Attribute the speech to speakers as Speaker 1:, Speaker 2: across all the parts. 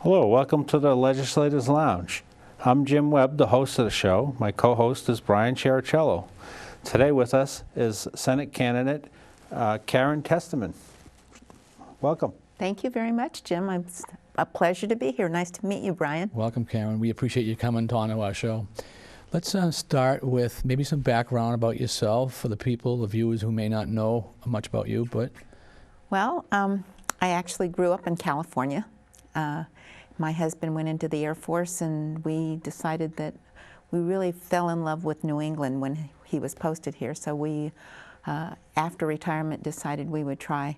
Speaker 1: Hello, welcome to the Legislators Lounge. I'm Jim Webb, the host of the show. My co-host is Brian Chericello. Today with us is Senate candidate Karen Testerman. Welcome.
Speaker 2: Thank you very much, Jim. It's a pleasure to be here. Nice to meet you, Brian.
Speaker 3: Welcome, Karen. We appreciate you coming on to our show. Let's start with maybe some background about yourself for the people, the viewers who may not know much about you.
Speaker 2: Well, I actually grew up in California. My husband went into the Air Force, and we decided that we really fell in love with New England when he was posted here. So we, after retirement, decided we would try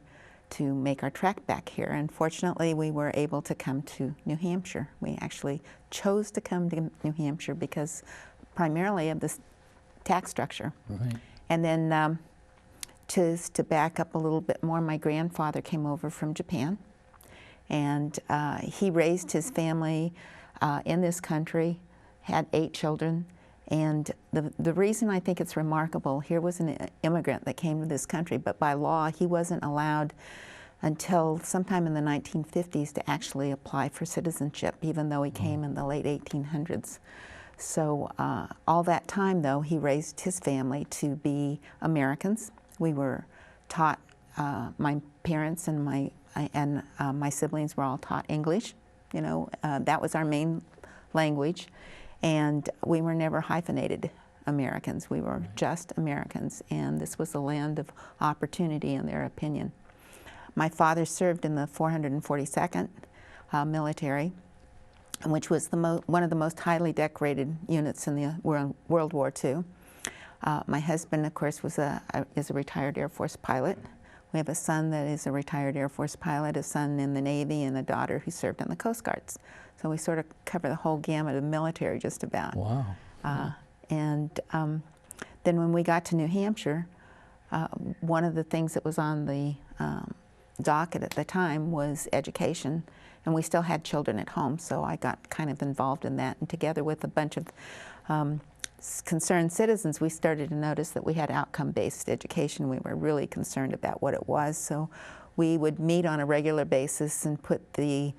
Speaker 2: to make our trek back here. And fortunately, we were able to come to New Hampshire. We actually chose to come to New Hampshire because primarily of this tax structure.
Speaker 3: Right.
Speaker 2: And then to back up a little bit more, my grandfather came over from Japan, and he raised his family in this country, had 8 children. And the reason I think it's remarkable, here was an immigrant that came to this country, but by law he wasn't allowed until sometime in the 1950s to actually apply for citizenship, even though he came in the late 1800s. So all that time, though, he raised his family to be Americans. We were taught, my parents and my siblings were all taught English. You know, that was our main language. And we were never hyphenated Americans. We were just Americans, and this was a land of opportunity in their opinion. My father served in the 442nd military, which was one of the most highly decorated units in the World War II. My husband, of course, is a retired Air Force pilot. We have a son that is a retired Air Force pilot, a son in the Navy, and a daughter who served in the Coast Guards. So we sort of cover the whole gamut of military just about.
Speaker 3: Wow.
Speaker 2: And then when we got to New Hampshire, one of the things that was on the docket at the time was education, and we still had children at home, so I got kind of involved in that. And together with a bunch of concerned citizens, we started to notice that we had outcome-based education. We were really concerned about what it was, so we would meet on a regular basis and put the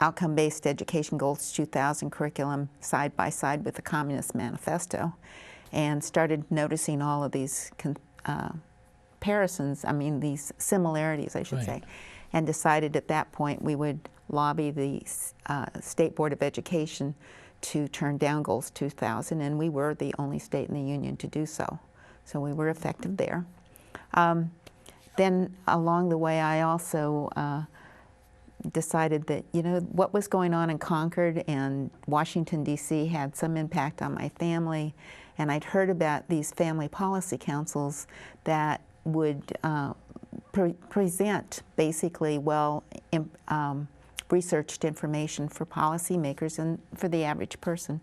Speaker 2: outcome-based education goals 2000 curriculum side by side with the Communist Manifesto, and started noticing all of these comparisons, these similarities, I should say, and decided at that point we would lobby the State Board of Education to turn down goals 2000, and we were the only state in the union to do so. So we were effective there. Then along the way, I also decided that, you know, what was going on in Concord and Washington, D.C. had some impact on my family, and I'd heard about these family policy councils that would present basically researched information for policymakers and for the average person.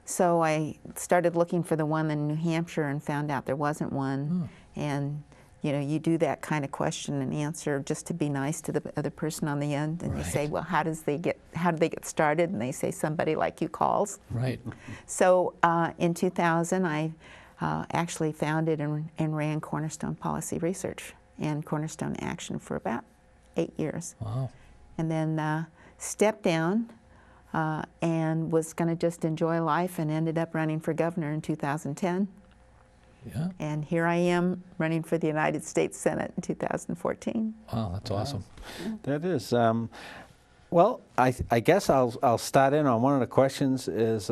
Speaker 2: So I started looking for the one in New Hampshire and found out there wasn't one. And you know, you do that kind of question and answer just to be nice to the other person on the end, and you say, well, how do they get started? And they say, somebody like you calls.
Speaker 3: Right.
Speaker 2: So in 2000, I actually founded and ran Cornerstone Policy Research and Cornerstone Action for about 8 years.
Speaker 3: Wow.
Speaker 2: And then stepped down and was going to just enjoy life, and ended up running for governor in 2010.
Speaker 3: Yeah.
Speaker 2: And here I am running for the United States Senate in 2014.
Speaker 3: Wow, that's awesome.
Speaker 1: That is. Well, I guess I'll start in on one of the questions is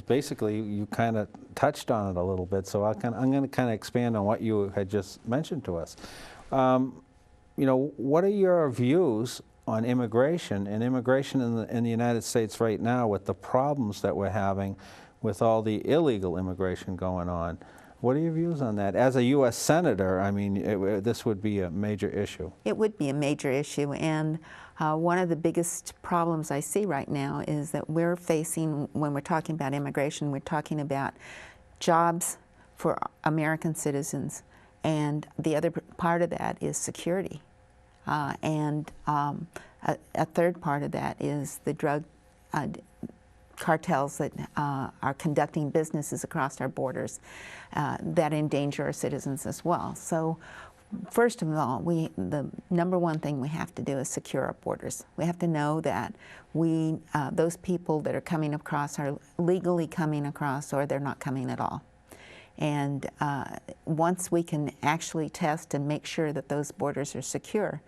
Speaker 1: basically you kind of touched on it a little bit, so I'm going to kind of expand on what you had just mentioned to us. You know, what are your views on immigration and immigration in the United States right now with the problems that we're having with all the illegal immigration going on? What are your views on that? As a U.S. Senator, I mean, this would be a major issue.
Speaker 2: It would be a major issue, and one of the biggest problems I see right now is that we're facing, when we're talking about immigration, we're talking about jobs for American citizens, and the other part of that is security. And a third part of that is the drug cartels that are conducting businesses across our borders that endanger our citizens as well. So First of all, the number one thing we have to do is secure our borders. We have to know that those people that are coming across are legally coming across, or they're not coming at all. And once we can actually test and make sure that those borders are secure,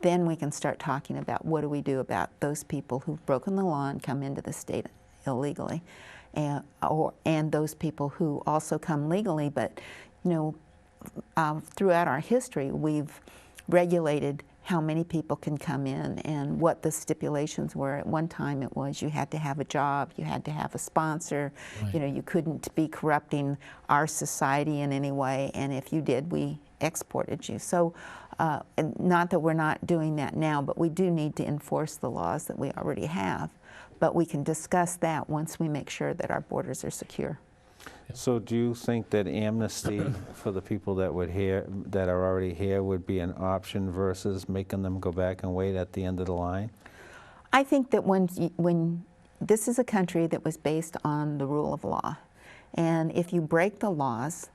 Speaker 2: then we can start talking about what do we do about those people who've broken the law and come into the state illegally, and those people who also come legally. But throughout our history, we've regulated how many people can come in and what the stipulations were. At one time it was you had to have a job, you had to have a sponsor,
Speaker 3: Right.
Speaker 2: You couldn't be corrupting our society in any way, and if you did, we exported you. So not that we're not doing that now, but we do need to enforce the laws that we already have. But we can discuss that once we make sure that our borders are secure.
Speaker 1: So do you think that amnesty for the people that are already here would be an option versus making them go back and wait at the end of the line?
Speaker 2: I think that when this is a country that was based on the rule of law, and if you break the laws,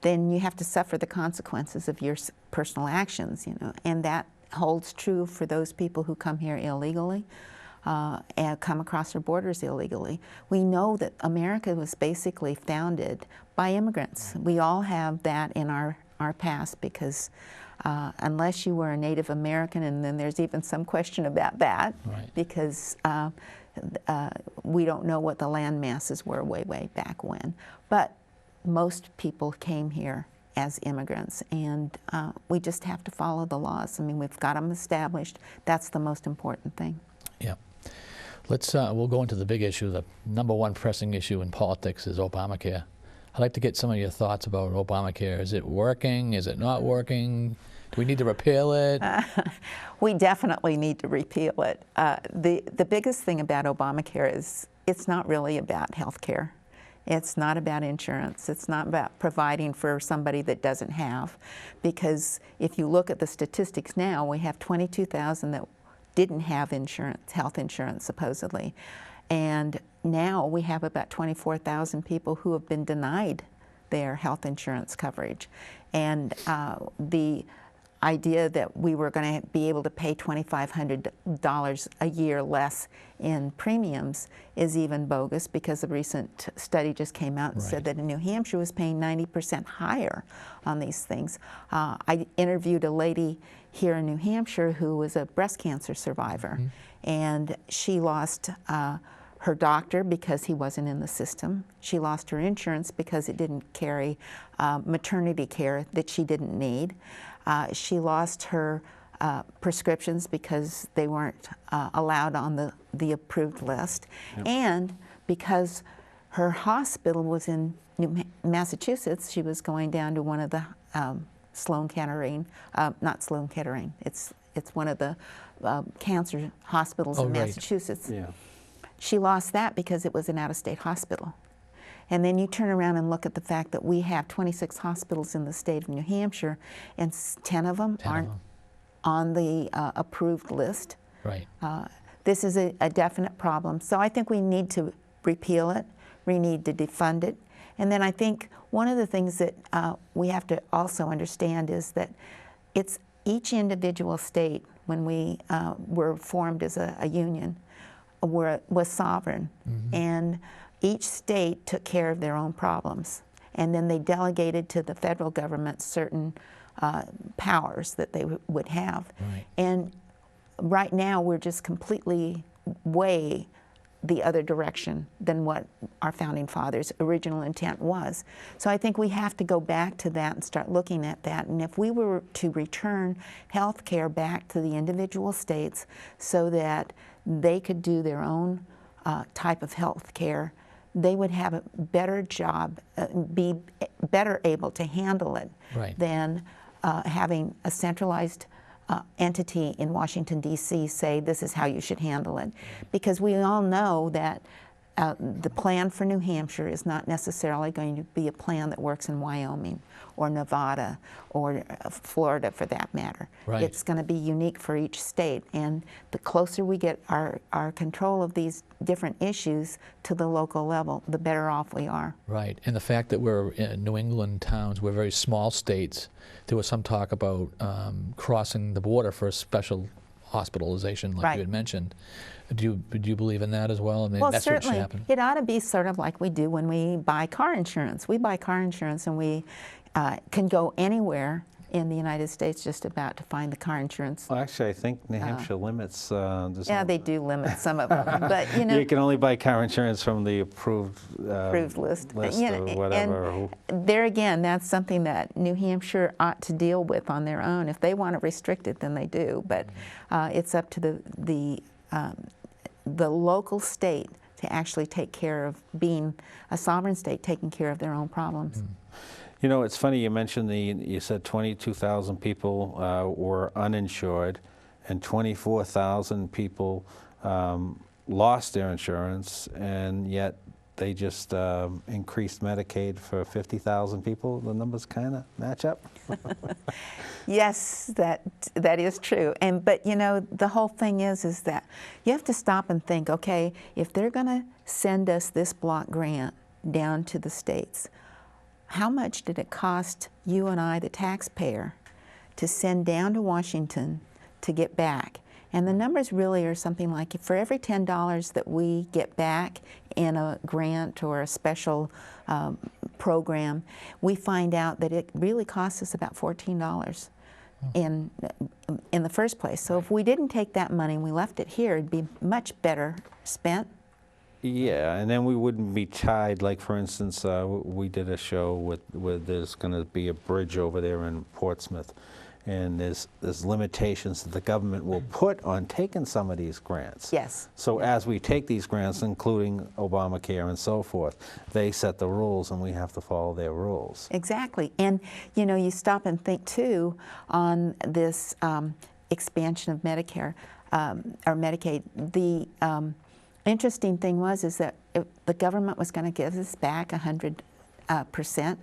Speaker 2: then you have to suffer the consequences of your personal actions, and that holds true for those people who come here illegally. And come across our borders illegally. We know that America was basically founded by immigrants. We all have that in our past, because unless you were a Native American, and then there's even some question about that,
Speaker 3: Right.
Speaker 2: because we don't know what the land masses were way back when. But most people came here as immigrants, and we just have to follow the laws. I mean, we've got them established. That's the most important thing.
Speaker 3: Yeah. We'll go into the big issue. The number one pressing issue in politics is Obamacare. I'd like to get some of your thoughts about Obamacare. Is it working? Is it not working? Do we need to repeal it?
Speaker 2: We definitely need to repeal it. The biggest thing about Obamacare is it's not really about health care. It's not about insurance. It's not about providing for somebody that doesn't have. Because if you look at the statistics now, we have 22,000 that didn't have insurance, health insurance, supposedly. And now we have about 24,000 people who have been denied their health insurance coverage. And the idea that we were going to be able to pay $2,500 a year less in premiums is even bogus, because a recent study just came out and
Speaker 3: Right.
Speaker 2: said that in New Hampshire was paying 90% higher on these things. I interviewed a lady here in New Hampshire who was a breast cancer survivor, and she lost her doctor because he wasn't in the system. She lost her insurance because it didn't carry maternity care that she didn't need. She lost her prescriptions because they weren't allowed on the approved list.
Speaker 1: Yep.
Speaker 2: And because her hospital was in Massachusetts, she was going down to one of the Sloan Kettering, not Sloan Kettering, it's one of the cancer hospitals in
Speaker 3: right.
Speaker 2: Massachusetts.
Speaker 1: Yeah.
Speaker 2: She lost that because it was an out-of-state hospital. And then you turn around and look at the fact that we have 26 hospitals in the state of New Hampshire, and 10 of them aren't on the approved list.
Speaker 3: Right.
Speaker 2: This is a definite problem. So I think we need to repeal it. We need to defund it. And then I think one of the things that we have to also understand is that it's each individual state, when we were formed as a union, was sovereign.
Speaker 3: Mm-hmm.
Speaker 2: And each state took care of their own problems. And then they delegated to the federal government certain powers that they would have.
Speaker 3: Right.
Speaker 2: And right now we're just completely way the other direction than what our founding fathers' original intent was. So I think we have to go back to that and start looking at that. And if we were to return health care back to the individual states so that they could do their own type of health care, they would have a better job, be better able to handle it
Speaker 3: Right.
Speaker 2: than having a centralized entity in Washington, D.C. say this is how you should handle it. Because we all know that the plan for New Hampshire is not necessarily going to be a plan that works in Wyoming or Nevada or Florida for that matter.
Speaker 3: Right.
Speaker 2: It's going to be unique for each state, and the closer we get our control of these different issues to the local level, the better off we are.
Speaker 3: Right, and the fact that we're in New England towns, we're very small states, there was some talk about crossing the border for a special hospitalization, like
Speaker 2: Right.
Speaker 3: you had mentioned. Do you believe in that as well? I mean,
Speaker 2: Well,
Speaker 3: that's what should
Speaker 2: certainly,
Speaker 3: happen.
Speaker 2: it ought to be sort of like we do when we buy car insurance. We buy car insurance and we can go anywhere in the United States just about to find the car insurance.
Speaker 1: Well, actually, I think New Hampshire limits.
Speaker 2: Yeah, they do limit some of them, but you know,
Speaker 1: You can only buy car insurance from the approved
Speaker 2: list.
Speaker 1: list or whatever.
Speaker 2: And there again, that's something that New Hampshire ought to deal with on their own. If they want to restrict it, then they do. But it's up to the local state to actually take care of being a sovereign state, taking care of their own problems.
Speaker 1: You know, it's funny you mentioned you said 22,000 people were uninsured, and 24,000 people lost their insurance, and yet they just increased Medicaid for 50,000 people. The numbers kind of match up.
Speaker 2: Yes, that is true. But you know, the whole thing is that you have to stop and think, okay, if they're going to send us this block grant down to the states, how much did it cost you and I, the taxpayer, to send down to Washington to get back? And the numbers really are something like, for every $10 that we get back in a grant or a special program, we find out that it really costs us about $14 in the first place. So if we didn't take that money and we left it here, it'd be much better spent.
Speaker 1: Yeah, and then we wouldn't be tied. Like, for instance, we did a show where there's going to be a bridge over there in Portsmouth, and there's limitations that the government will put on taking some of these grants.
Speaker 2: Yes.
Speaker 1: So as we take these grants, including Obamacare and so forth, they set the rules, and we have to follow their rules.
Speaker 2: Exactly. And, you know, you stop and think, too, on this expansion of Medicare or Medicaid. The interesting thing is that if the government was going to give us back 100%.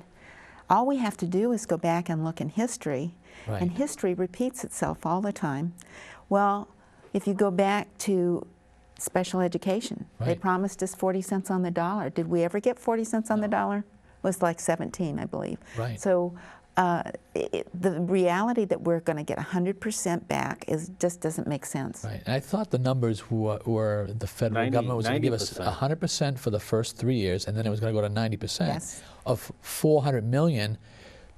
Speaker 2: All we have to do is go back and look in history,
Speaker 3: Right.
Speaker 2: and history repeats itself all the time. Well, if you go back to special education, they
Speaker 3: Right.
Speaker 2: promised us 40 cents on the dollar. Did we ever get 40 cents on the dollar? It was like 17, I believe.
Speaker 3: Right.
Speaker 2: So the reality that we're going to get 100% back just doesn't make sense.
Speaker 3: Right. And I thought the numbers were the federal
Speaker 1: 90,
Speaker 3: government was going to give us
Speaker 1: 90%.
Speaker 3: 100% for the first 3 years, and then it was going to go to 90%.
Speaker 2: Yes.
Speaker 3: Of $400 million,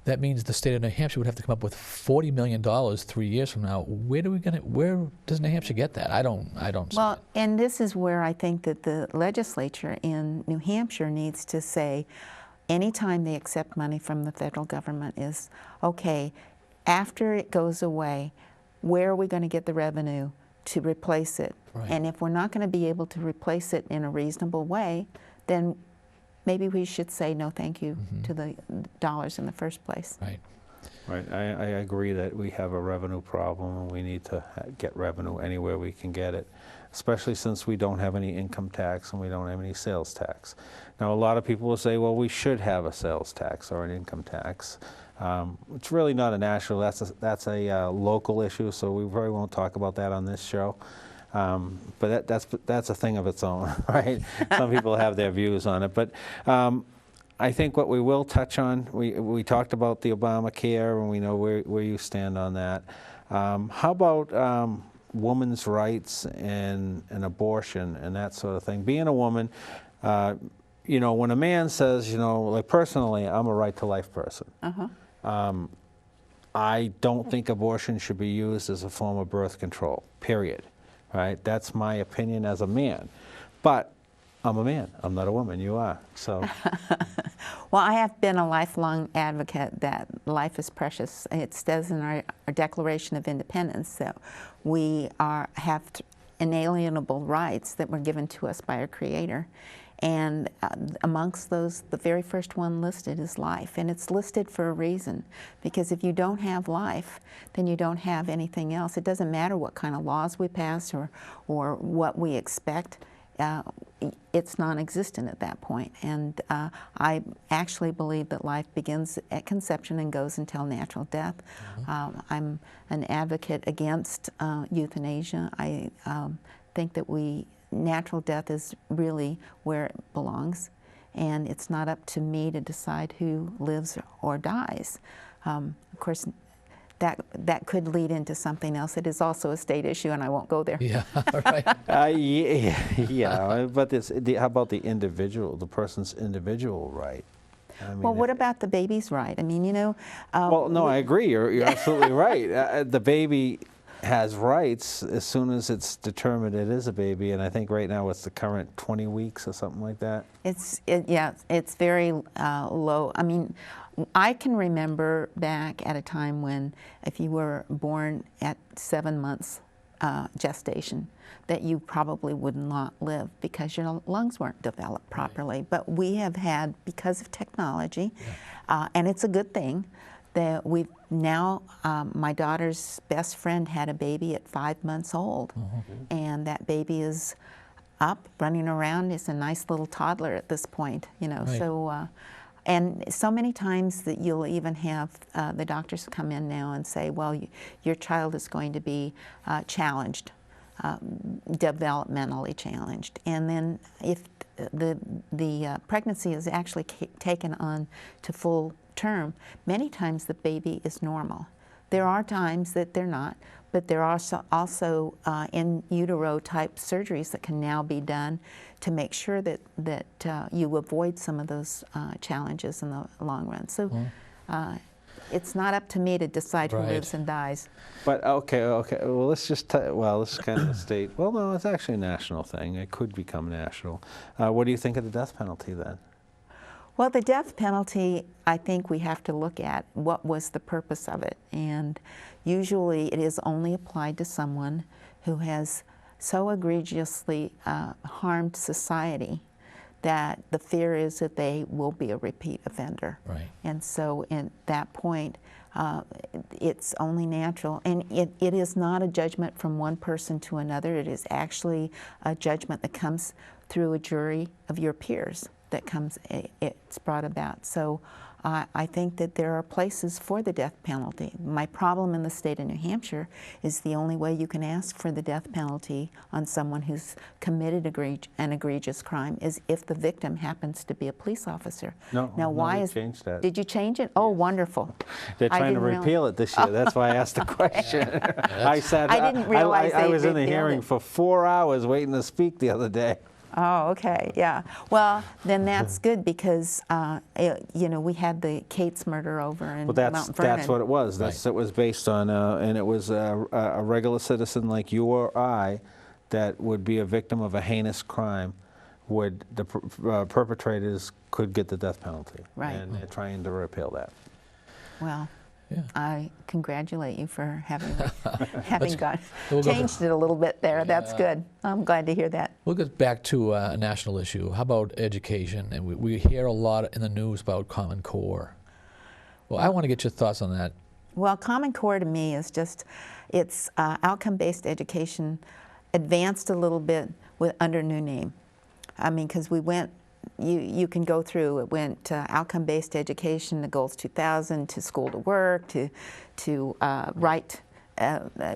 Speaker 3: that means the state of New Hampshire would have to come up with $40 million 3 years from now. Where does New Hampshire get that? I don't see
Speaker 2: Well,
Speaker 3: it.
Speaker 2: and this is where I think that the legislature in New Hampshire needs to say, anytime they accept money from the federal government is, okay, after it goes away, where are we going to get the revenue to replace it?
Speaker 3: Right.
Speaker 2: And if we're not going to be able to replace it in a reasonable way, then maybe we should say no thank you to the dollars in the first place.
Speaker 3: Right.
Speaker 1: Right. I agree that we have a revenue problem, and we need to get revenue anywhere we can get it, especially since we don't have any income tax and we don't have any sales tax. Now, a lot of people will say, well, we should have a sales tax or an income tax. It's really not a national, that's a local issue, so we probably won't talk about that on this show. But that's a thing of its own, right? Some people have their views on it. But I think what we will touch on, we talked about the Obamacare, and we know where you stand on that. How about women's rights and abortion and that sort of thing? Being a woman, you know, when a man says, you know, like personally, I'm a right to life person. I don't think abortion should be used as a form of birth control, period. Right? That's my opinion as a man. But I'm a man. I'm not a woman. You are. So.
Speaker 2: Well, I have been a lifelong advocate that life is precious. It says in our Declaration of Independence that we have inalienable rights that were given to us by our Creator. And amongst those, the very first one listed is life. And it's listed for a reason, because if you don't have life, then you don't have anything else. It doesn't matter what kind of laws we pass or what we expect. it's non-existent at that point. And I actually believe that life begins at conception and goes until natural death. I'm an advocate against euthanasia. I think that natural death is really where it belongs, and it's not up to me to decide who lives or dies. Of course, that could lead into something else. It is also a state issue, and I won't go there.
Speaker 3: Yeah, right.
Speaker 1: Yeah, but how about the individual, the person's individual right? I mean,
Speaker 2: Well, what about the baby's right? I mean, you know.
Speaker 1: Well, no, I agree. You're absolutely right. The baby has rights as soon as it's determined it is a baby, and I think right now it's the current 20 weeks or something like that.
Speaker 2: Yeah, it's very low. I mean, I can remember back at a time when if you were born at 7 months gestation, that you probably would not live because your lungs weren't developed properly. Right. But we have had, because of technology, and it's a good thing, that we've now, my daughter's best friend had a baby at 5 months old, and that baby is up, running around. It's a nice little toddler at this point, you know. Right. So, and so many times that you'll even have the doctors come in now and say, well, your child is going to be challenged, developmentally challenged. And then if the pregnancy is actually taken on to full term, many times the baby is normal. There are times that they're not, but there are also in utero type surgeries that can now be done to make sure that you avoid some of those challenges in the long run. So it's not up to me to decide who lives and dies.
Speaker 1: But okay. Well, let's just this is kind of a state. Well, no, it's actually a national thing. It could become national. What do you think of the death penalty then?
Speaker 2: Well, the death penalty, I think we have to look at what was the purpose of it. And usually it is only applied to someone who has so egregiously harmed society that the fear is that they will be a repeat offender.
Speaker 3: Right.
Speaker 2: And so at that point, it's only natural. And it is not a judgment from one person to another. It is actually a judgment that comes through a jury of your peers that it's brought about. So I think that there are places for the death penalty. My problem in the state of New Hampshire is the only way you can ask for the death penalty on someone who's committed an egregious crime is if the victim happens to be a police officer.
Speaker 1: Why changed that?
Speaker 2: Did you change it? Oh, wonderful.
Speaker 1: They're trying to repeal it this year. That's why I asked the question. I
Speaker 2: didn't realize
Speaker 1: I was in the hearing for 4 hours waiting to speak the other day.
Speaker 2: Oh, okay, yeah. Well, then that's good because, you know, we had the Kate's murder over in Mount Vernon.
Speaker 1: That's what it was. It was based on, and it was a regular citizen like you or I that would be a victim of a heinous crime. The perpetrators could get the death penalty.
Speaker 2: Right.
Speaker 1: And they're trying to repeal that.
Speaker 2: Well. Yeah. I congratulate you for having
Speaker 3: we'll
Speaker 2: changed it a little bit there. Yeah. That's good. I'm glad to hear that.
Speaker 3: We'll get back to a national issue. How about education? And we hear a lot in the news about Common Core. Well, I want to get your thoughts on that.
Speaker 2: Well, Common Core to me is just, it's outcome-based education advanced a little bit under a new name. I mean, because we went, you can go through, it went to outcome-based education, the Goals 2000, to School to Work, to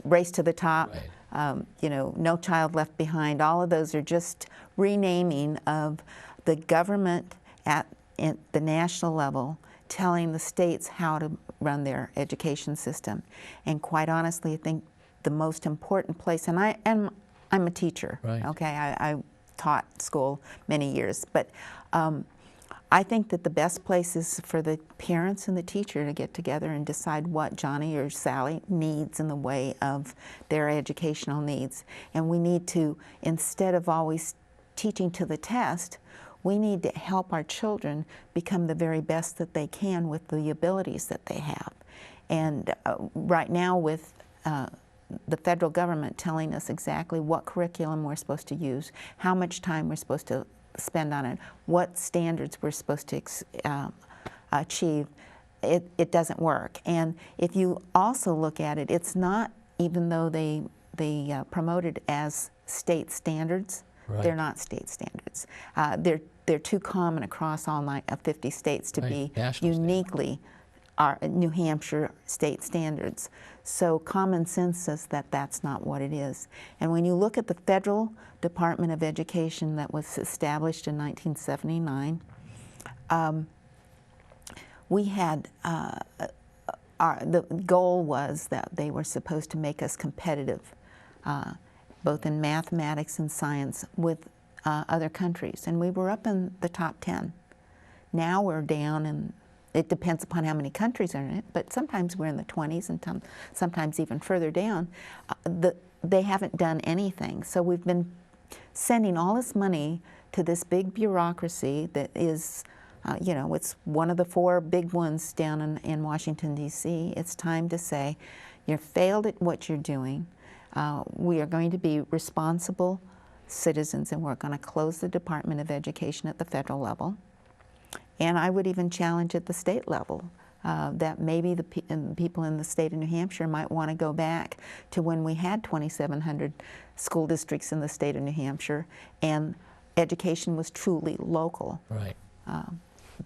Speaker 2: Race to the Top, right. You know, No Child Left Behind. All of those are just renaming of the government at the national level telling the states how to run their education system. And quite honestly, I think the most important place, and I'm a teacher, right. Okay, I taught school many years, but I think that the best place is for the parents and the teacher to get together and decide what Johnny or Sally needs in the way of their educational needs. And we need to, instead of always teaching to the test, we need to help our children become the very best that they can with the abilities that they have. And right now with the federal government telling us exactly what curriculum we're supposed to use, how much time we're supposed to spend on it, what standards we're supposed to achieve, it doesn't work. And if you also look at it, it's not, even though they promote it as state standards,
Speaker 3: Right.
Speaker 2: They're not state standards. They're too common across all 50 states to
Speaker 3: Right.
Speaker 2: be
Speaker 3: National
Speaker 2: uniquely our New Hampshire state standards. So common sense says that that's not what it is. And when you look at the Federal Department of Education that was established in 1979, we had the goal was that they were supposed to make us competitive, both in mathematics and science, with other countries. And we were up in the top 10. Now we're down, and it depends upon how many countries are in it, but sometimes we're in the 20s and sometimes even further down. They haven't done anything. So we've been sending all this money to this big bureaucracy that is, you know, it's one of the 4 big ones down in Washington, D.C. It's time to say, you've failed at what you're doing. We are going to be responsible citizens, and we're going to close the Department of Education at the federal level. And I would even challenge at the state level that maybe the people in the state of New Hampshire might want to go back to when we had 2,700 school districts in the state of New Hampshire, and education was truly local.
Speaker 3: Right.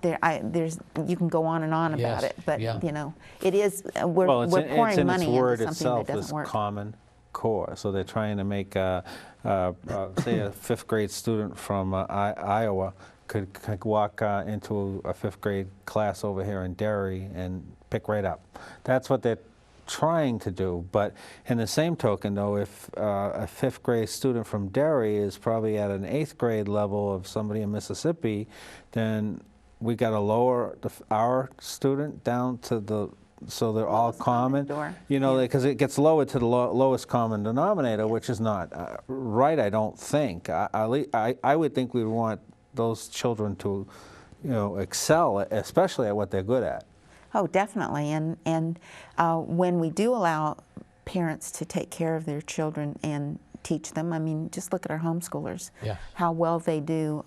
Speaker 2: You can go on and on
Speaker 3: Yes,
Speaker 2: about it, but
Speaker 3: yeah.
Speaker 2: you know, it is we're pouring money into something that doesn't work.
Speaker 1: Common Core. So they're trying to make, say, a 5th grade student from Iowa could walk into a 5th grade class over here in Derry and pick right up. That's what they're trying to do. But in the same token, though, if a 5th grade student from Derry is probably at an 8th grade level of somebody in Mississippi, then we got to lower our student down to the, so they're all common, you know, because it gets lowered to the lowest common denominator, which is not right, I don't think. I would think we'd want those children to, you know, excel, especially at what they're good at.
Speaker 2: Oh, definitely. And when we do allow parents to take care of their children and teach them, I mean, just look at our homeschoolers,
Speaker 3: Yeah.
Speaker 2: how well they do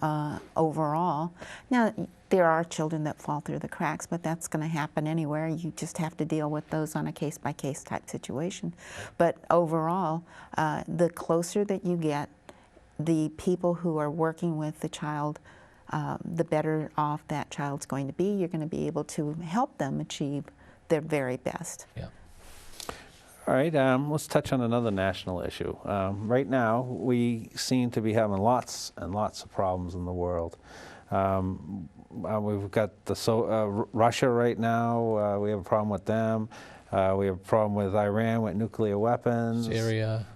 Speaker 2: overall. Now, there are children that fall through the cracks, but that's going to happen anywhere. You just have to deal with those on a case-by-case type situation. But overall, the closer that you get, the people who are working with the child, the better off that child's going to be. You're going to be able to help them achieve their very best.
Speaker 3: Yeah.
Speaker 1: All right, let's touch on another national issue. Right now, we seem to be having lots and lots of problems in the world. We've got Russia right now. We have a problem with them. We have a problem with Iran with nuclear weapons.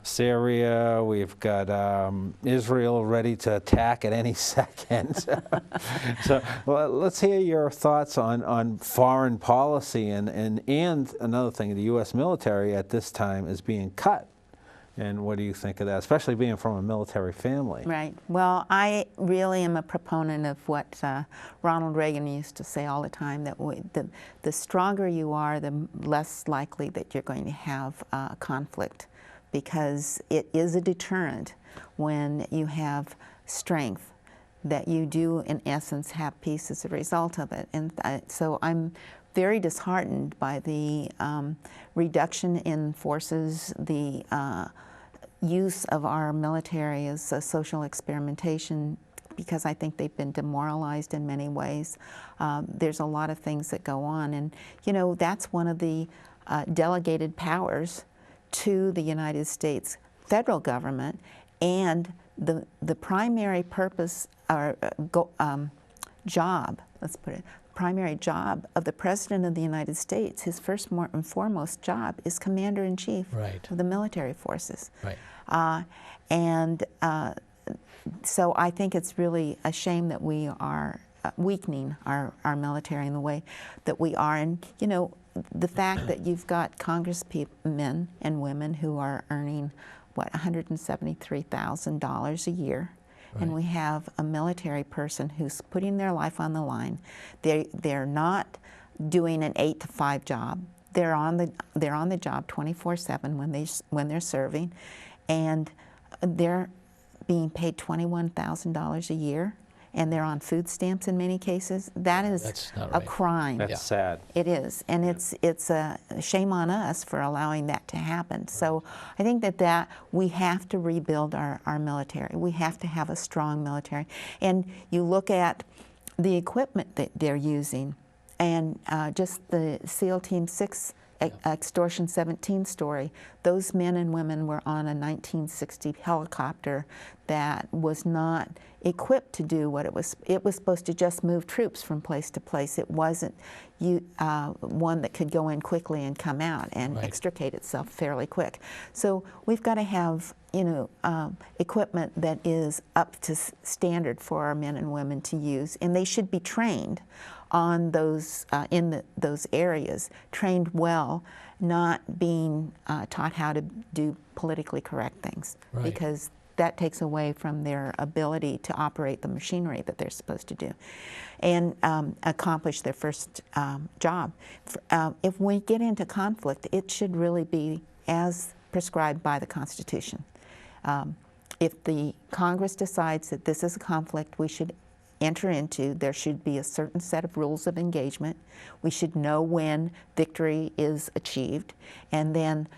Speaker 1: Syria. We've got Israel ready to attack at any second. So well, let's hear your thoughts on foreign policy. And another thing, the U.S. military at this time is being cut. And what do you think of that, especially being from a military family?
Speaker 2: Right. Well, I really am a proponent of what Ronald Reagan used to say all the time, that the stronger you are, the less likely that you're going to have conflict, because it is a deterrent when you have strength, that you do, in essence, have peace as a result of it. And so I'm very disheartened by the reduction in forces, the use of our military as a social experimentation, because I think they've been demoralized in many ways. There's a lot of things that go on, and you know, that's one of the delegated powers to the United States federal government, and the primary purpose or job, let's put it, primary job of the President of the United States, his first and foremost job is Commander-in-Chief of the military forces.
Speaker 3: Right.
Speaker 2: So I think it's really a shame that we are weakening our military in the way that we are. And you know, the fact that you've got congressmen and women who are earning, what, $173,000 a year. Right. And we have a military person who's putting their life on the line. They're not doing an 8-to-5 job. They're on the job 24/7 when they're serving, and they're being paid $21,000 a year. and they're on food stamps in many cases, that is
Speaker 3: That's not
Speaker 2: a
Speaker 3: right.
Speaker 2: crime.
Speaker 1: That's sad.
Speaker 2: It is, and it's a shame on us for allowing that to happen. So I think that we have to rebuild our military. We have to have a strong military. And you look at the equipment that they're using, and just the SEAL Team 6 Extortion 17 story, those men and women were on a 1960 helicopter that was not equipped to do what it was supposed to just move troops from place to place. It wasn't one that could go in quickly and come out and extricate itself fairly quick. So we've got to have, equipment that is up to standard for our men and women to use, and they should be trained on those those areas, trained well, not being taught how to do politically correct things, because that takes away from their ability to operate the machinery that they're supposed to do and accomplish their first job. If we get into conflict, it should really be as prescribed by the Constitution. If the Congress decides that this is a conflict we should enter into, there should be a certain set of rules of engagement. We should know when victory is achieved, and then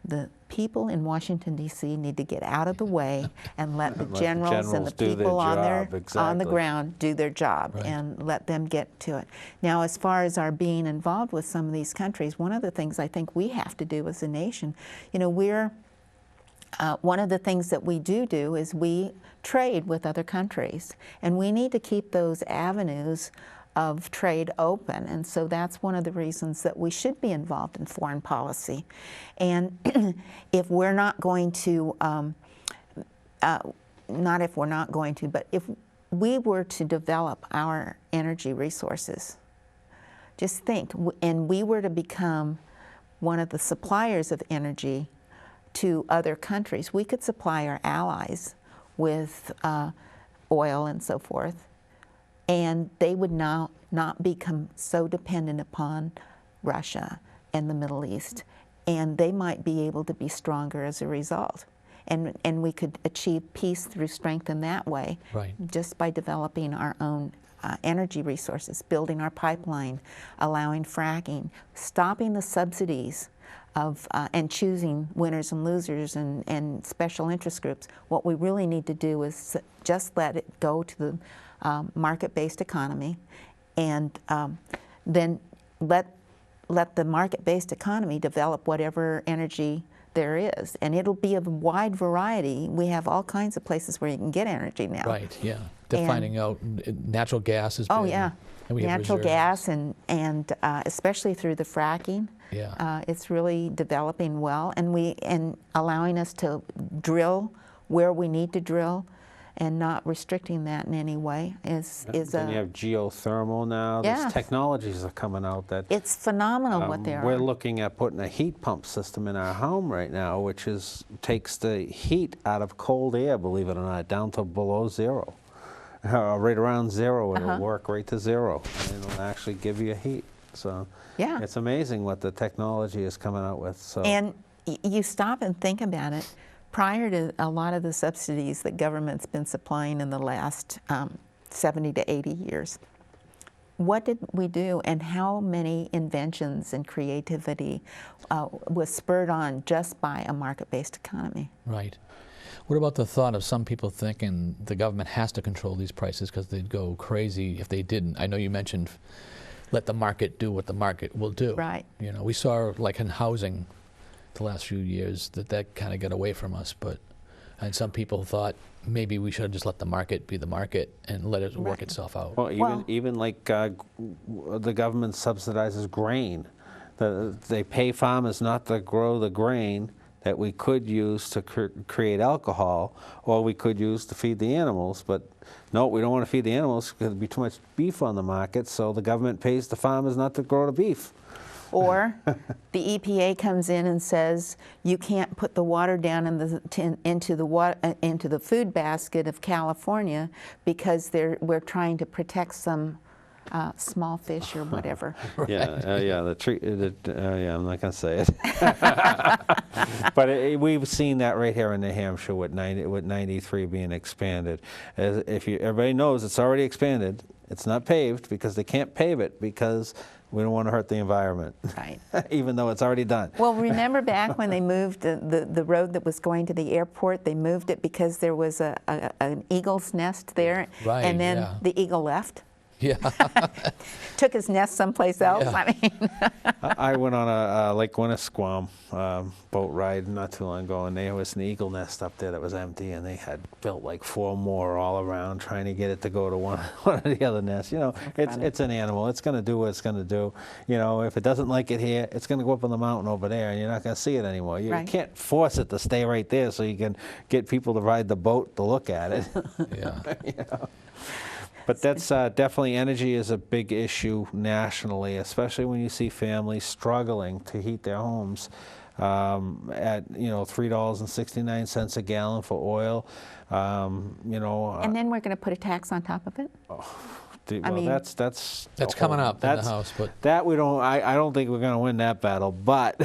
Speaker 2: the people in Washington, D.C. need to get out of the way and let the generals and the people on the ground do their job and let them get to it. Now, as far as our being involved with some of these countries, one of the things I think we have to do as a nation, one of the things that we do is we trade with other countries, and we need to keep those avenues of trade open, and so that's one of the reasons that we should be involved in foreign policy. And if we're not going to, not if we're not going to, but if we were to develop our energy resources, just think, and we were to become one of the suppliers of energy to other countries, we could supply our allies with oil and so forth, and they would now not become so dependent upon Russia and the Middle East, and they might be able to be stronger as a result. And we could achieve peace through strength in that way, just by developing our own energy resources, building our pipeline, allowing fracking, stopping the subsidies of, and choosing winners and losers and special interest groups. What we really need to do is just let it go to the market-based economy, and then let the market-based economy develop whatever energy there is, and it'll be of a wide variety. We have all kinds of places where you can get energy now.
Speaker 3: Right, yeah. They're finding out natural gas is big.
Speaker 2: Oh, yeah.
Speaker 3: And we have
Speaker 2: natural gas and especially through the fracking.
Speaker 3: Yeah.
Speaker 2: It's really developing well, and allowing us to drill where we need to drill, and not restricting that in any way is
Speaker 1: Then you have geothermal now. There's technologies are coming out that
Speaker 2: it's phenomenal what they are.
Speaker 1: We're looking at putting a heat pump system in our home right now, which takes the heat out of cold air, believe it or not, down to below zero. Right around zero, it'll work right to zero, and it'll actually give you heat. So it's amazing what the technology is coming out with. So
Speaker 2: and you stop and think about it. Prior to a lot of the subsidies that government's been supplying in the last 70 to 80 years, what did we do, and how many inventions and creativity was spurred on just by a market-based economy?
Speaker 3: Right. What about the thought of some people thinking the government has to control these prices because they'd go crazy if they didn't? I know you mentioned let the market do what the market will do.
Speaker 2: Right.
Speaker 3: We saw, like in housing, the last few years that kind of got away from us, and some people thought maybe we should have just let the market be the market and let it work itself out.
Speaker 1: Well, even like the government subsidizes grain. They pay farmers not to grow the grain that we could use to create alcohol, or we could use to feed the animals, but no, we don't want to feed the animals because there'd be too much beef on the market, so the government pays the farmers not to grow the beef.
Speaker 2: Or the EPA comes in and says you can't put the water down into the food basket of California because we're trying to protect some small fish or whatever.
Speaker 1: Yeah, yeah, the tree, yeah, I'm not going to say it. But we've seen that right here in New Hampshire with 93 being expanded. Everybody knows it's already expanded. It's not paved because they can't pave it because we don't want to hurt the environment.
Speaker 2: Right.
Speaker 1: Even though it's already done.
Speaker 2: Well, remember back when they moved the road that was going to the airport, they moved it because there was an eagle's nest there,
Speaker 3: Right,
Speaker 2: and then
Speaker 3: yeah.
Speaker 2: the eagle left.
Speaker 3: Yeah.
Speaker 2: Took his nest someplace else.
Speaker 3: Yeah.
Speaker 2: I mean,
Speaker 1: I went on a Lake Winnisquam boat ride not too long ago, and there was an eagle nest up there that was empty, and they had built like 4 more all around, trying to get it to go to one of the other nests. You know, it's an animal. It's going to do what it's going to do. You know, if it doesn't like it here, it's going to go up on the mountain over there, and you're not going to see it anymore. You
Speaker 2: Right.
Speaker 1: can't force it to stay right there so you can get people to ride the boat to look at it.
Speaker 3: Yeah.
Speaker 1: You know? But that's definitely, energy is a big issue nationally, especially when you see families struggling to heat their homes at, you know, $3.69 a gallon for oil. You know,
Speaker 2: and then we're going to put a tax on top of it.
Speaker 1: well,
Speaker 2: mean-
Speaker 1: that's
Speaker 3: coming up in the House, but
Speaker 1: that we don't. I don't think we're going to win that battle, but.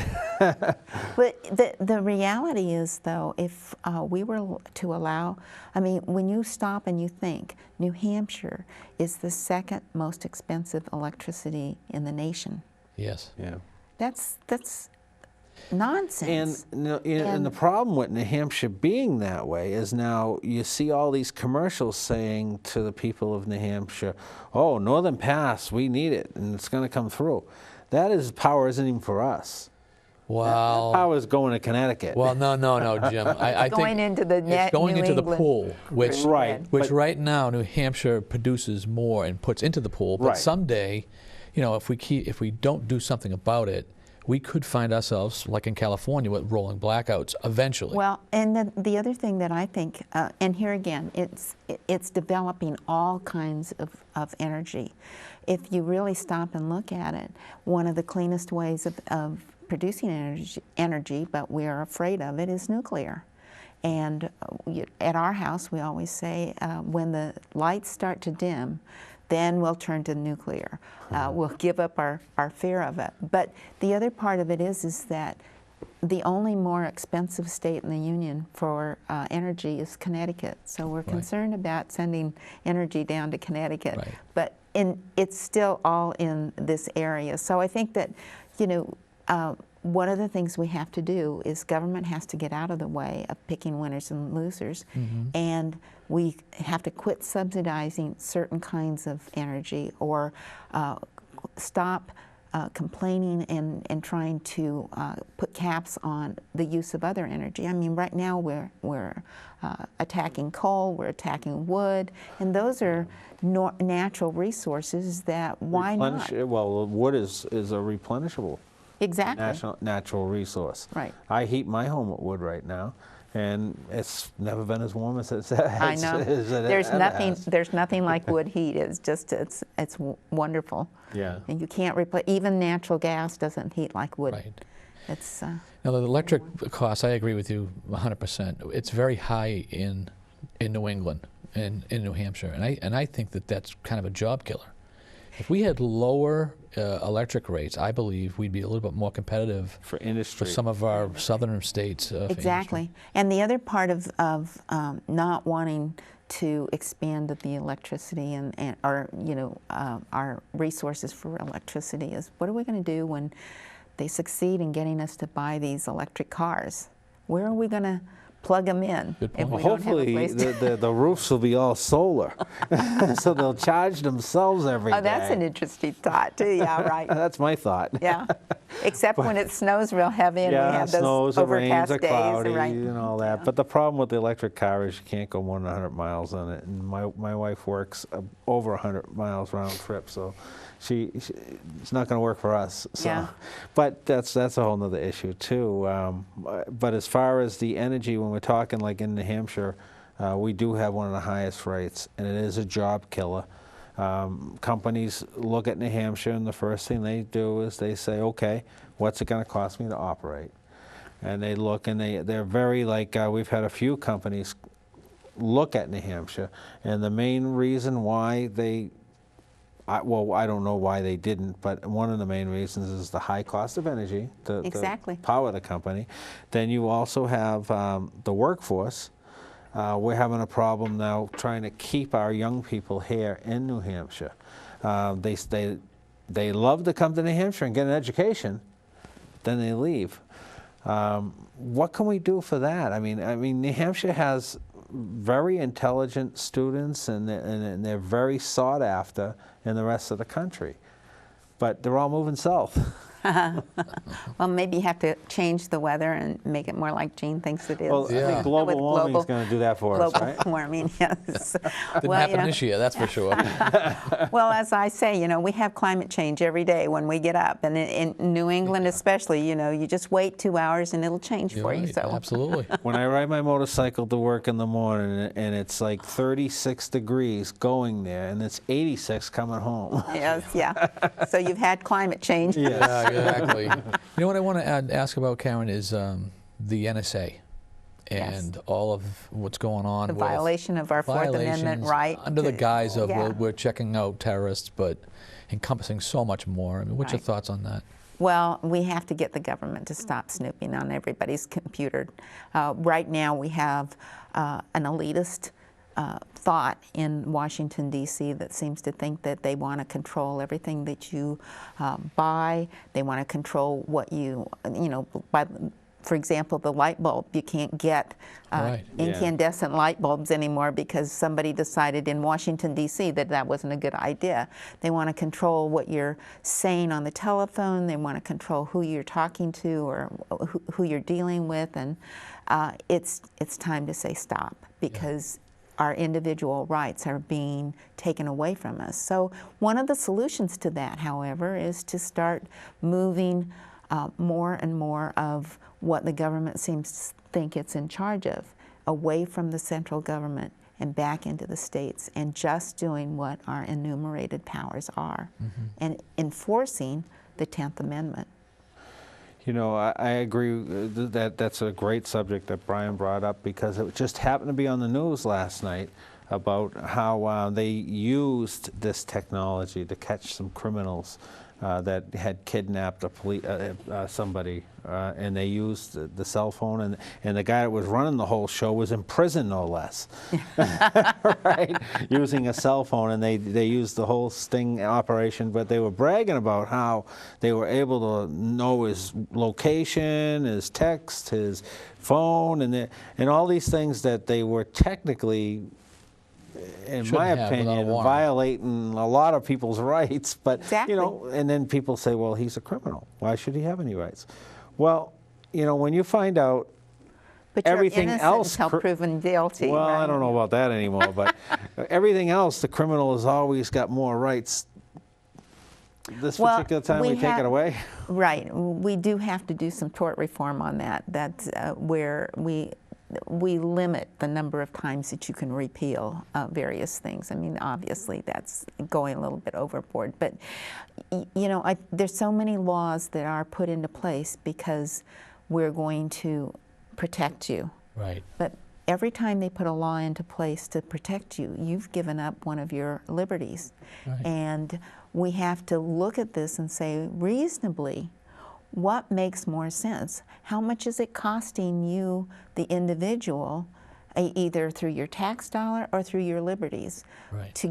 Speaker 2: But the reality is, though, if we were to allow, I mean, when you stop and you think, New Hampshire is the second most expensive electricity in the nation.
Speaker 3: yes.
Speaker 1: Yeah.
Speaker 2: That's nonsense.
Speaker 1: And the problem with New Hampshire being that way is now you see all these commercials saying to the people of New Hampshire, oh, Northern Pass, we need it, and it's going to come through. That is, power isn't even for us.
Speaker 3: Well,
Speaker 1: Power is going to Connecticut.
Speaker 3: well, no, Jim. I think
Speaker 2: Going into the
Speaker 3: it's going
Speaker 2: New
Speaker 3: into the
Speaker 2: England.
Speaker 3: pool, which
Speaker 1: Right.
Speaker 3: which
Speaker 1: but-
Speaker 3: right now New Hampshire produces more and puts into the pool. But
Speaker 1: Right.
Speaker 3: someday, you know, if we don't do something about it, we could find ourselves like in California with rolling blackouts eventually.
Speaker 2: Well, and the other thing that I think, and here again, it's developing all kinds of energy. If you really stop and look at it, one of the cleanest ways of producing energy, but we're afraid of it, is nuclear. And at our house, we always say, when the lights start to dim, then we'll turn to nuclear. We'll give up our fear of it. But the other part of it is that the only more expensive state in the union for energy is Connecticut. So we're concerned about sending energy down to Connecticut.
Speaker 3: Right.
Speaker 2: But it's still all in this area. So I think that, you know, one of the things we have to do is government has to get out of the way of picking winners and losers, and we have to quit subsidizing certain kinds of energy, or stop complaining and trying to put caps on the use of other energy. I mean, right now we're attacking coal, we're attacking wood, and those are natural resources that why not?
Speaker 1: Well, wood is a replenishable
Speaker 2: Exactly.
Speaker 1: natural resource.
Speaker 2: Right.
Speaker 1: I heat my home with wood right now, and it's never been as warm as
Speaker 2: I know. There's nothing like wood heat. It's just it's wonderful.
Speaker 1: Yeah.
Speaker 2: And you can't replace, even natural gas doesn't heat like wood.
Speaker 3: right.
Speaker 2: It's
Speaker 3: Now the electric costs, I agree with you 100%. It's very high in New England and in New Hampshire, and I think that that's kind of a job killer. If we had lower electric rates, I believe we'd be a little bit more competitive
Speaker 1: for industry.
Speaker 3: for some of our southern states. For
Speaker 2: exactly. And the other part of not wanting to expand the electricity and our, you know, our resources for electricity is, what are we going to do when they succeed in getting us to buy these electric cars? Where are we going to plug them in
Speaker 3: Good
Speaker 2: if
Speaker 3: point.
Speaker 2: we don't have a
Speaker 1: Hopefully,
Speaker 2: place to...
Speaker 1: the roofs will be all solar, so they'll charge themselves every day.
Speaker 2: Oh, that's an interesting thought, too. Yeah, right.
Speaker 1: That's my thought.
Speaker 2: Yeah. Except when it snows real heavy and
Speaker 1: Yeah,
Speaker 2: we have those
Speaker 1: snows, it rains,
Speaker 2: overcast
Speaker 1: it
Speaker 2: days.
Speaker 1: cloudy,
Speaker 2: Right.
Speaker 1: and all that.
Speaker 2: Yeah.
Speaker 1: But the problem with the electric car is you can't go more than 100 miles on it. And my wife works over 100 miles round trip, so it's not going to work for us. So.
Speaker 2: Yeah.
Speaker 1: But that's a whole nother issue too. But as far as the energy, when we're talking like in New Hampshire, we do have one of the highest rates, and it is a job killer. Companies look at New Hampshire, and the first thing they do is they say, okay, what's it going to cost me to operate? And they look, and they're very like, we've had a few companies look at New Hampshire, and the main reason why they well, I don't know why they didn't, but one of the main reasons is the high cost of energy to
Speaker 2: Exactly.
Speaker 1: power the company. Then you also have the workforce. We're having a problem now trying to keep our young people here in New Hampshire. They love to come to New Hampshire and get an education, then they leave. What can we do for that? I mean, New Hampshire has very intelligent students, and they're very sought after in the rest of the country, but they're all moving south.
Speaker 2: Well, maybe you have to change the weather and make it more like Gene thinks it is.
Speaker 1: Well, I
Speaker 3: Yeah.
Speaker 1: think global
Speaker 2: With
Speaker 1: warming is going to do that for us,
Speaker 2: global
Speaker 1: right?
Speaker 2: warming, yes.
Speaker 3: Didn't
Speaker 2: Well,
Speaker 3: happen this year, that's for sure.
Speaker 2: Well, as I say, we have climate change every day when we get up, and in New England especially, you just wait 2 hours and it'll change
Speaker 3: You're
Speaker 2: for you.
Speaker 3: right,
Speaker 2: So
Speaker 3: absolutely.
Speaker 1: When I ride my motorcycle to work in the morning and it's like 36 degrees going there and it's 86 coming home.
Speaker 2: yes, yeah. So you've had climate change.
Speaker 3: Yeah, exactly. You know what I want to ask about, Karen, is the NSA and all of what's going on
Speaker 2: The
Speaker 3: with
Speaker 2: violation of our Fourth Amendment
Speaker 3: violations
Speaker 2: right.
Speaker 3: under the guise of
Speaker 2: yeah.
Speaker 3: we're checking out terrorists, but encompassing so much more. I mean, what's your
Speaker 2: Right.
Speaker 3: thoughts on that?
Speaker 2: Well, we have to get the government to stop snooping on everybody's computer. Right now we have an elitist thought in Washington, D.C. that seems to think that they want to control everything that you buy. They want to control what you by, for example, the light bulb. You can't get
Speaker 3: Right.
Speaker 2: incandescent light bulbs anymore because somebody decided in Washington, D.C. that that wasn't a good idea. They want to control what you're saying on the telephone. They want to control who you're talking to or who you're dealing with. And it's time to say stop, because our individual rights are being taken away from us. So one of the solutions to that, however, is to start moving more and more of what the government seems to think it's in charge of away from the central government and back into the states, and just doing what our enumerated powers are, and enforcing the 10th Amendment.
Speaker 1: I agree that that's a great subject that Brian brought up, because it just happened to be on the news last night about how they used this technology to catch some criminals that had kidnapped somebody, and they used the cell phone, and the guy that was running the whole show was in prison, no less, right? Using a cell phone, and they used the whole sting operation, but they were bragging about how they were able to know his location, his text, his phone, and all these things that they were technically, in
Speaker 3: Shouldn't
Speaker 1: my
Speaker 3: have without a
Speaker 1: opinion,
Speaker 3: warrant.
Speaker 1: violating a lot of people's rights. But
Speaker 2: Exactly.
Speaker 1: and then people say, well, he's a criminal. Why should he have any rights? Well, when you find out
Speaker 2: But you're
Speaker 1: everything
Speaker 2: innocent
Speaker 1: else,
Speaker 2: until proven guilty.
Speaker 1: well,
Speaker 2: right?
Speaker 1: I don't know about that anymore. But everything else, the criminal has always got more rights. This particular time, we take it away.
Speaker 2: Right. We do have to do some tort reform on that. That's where we limit the number of times that you can repeal various things. I mean, obviously that's going a little bit overboard, but there's so many laws that are put into place because we're going to protect you.
Speaker 3: Right.
Speaker 2: But every time they put a law into place to protect you, you've given up one of your liberties.
Speaker 3: Right.
Speaker 2: And we have to look at this and say, reasonably, what makes more sense? How much is it costing you, the individual, either through your tax dollar or through your liberties,
Speaker 3: Right.
Speaker 2: to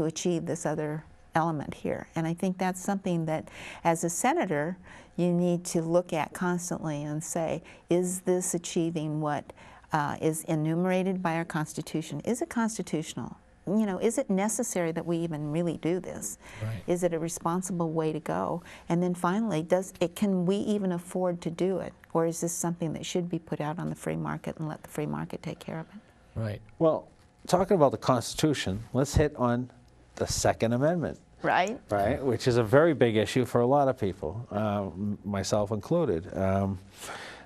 Speaker 2: achieve this other element here? And I think that's something that, as a senator, you need to look at constantly and say, is this achieving what is enumerated by our Constitution? Is it constitutional? Is it necessary that we even really do this?
Speaker 3: Right.
Speaker 2: Is it a responsible way to go? And then finally, can we even afford to do it? Or is this something that should be put out on the free market and let the free market take care of it?
Speaker 3: Right.
Speaker 1: Well, talking about the Constitution, let's hit on the Second Amendment.
Speaker 2: Right?
Speaker 1: Right, which is a very big issue for a lot of people, myself included.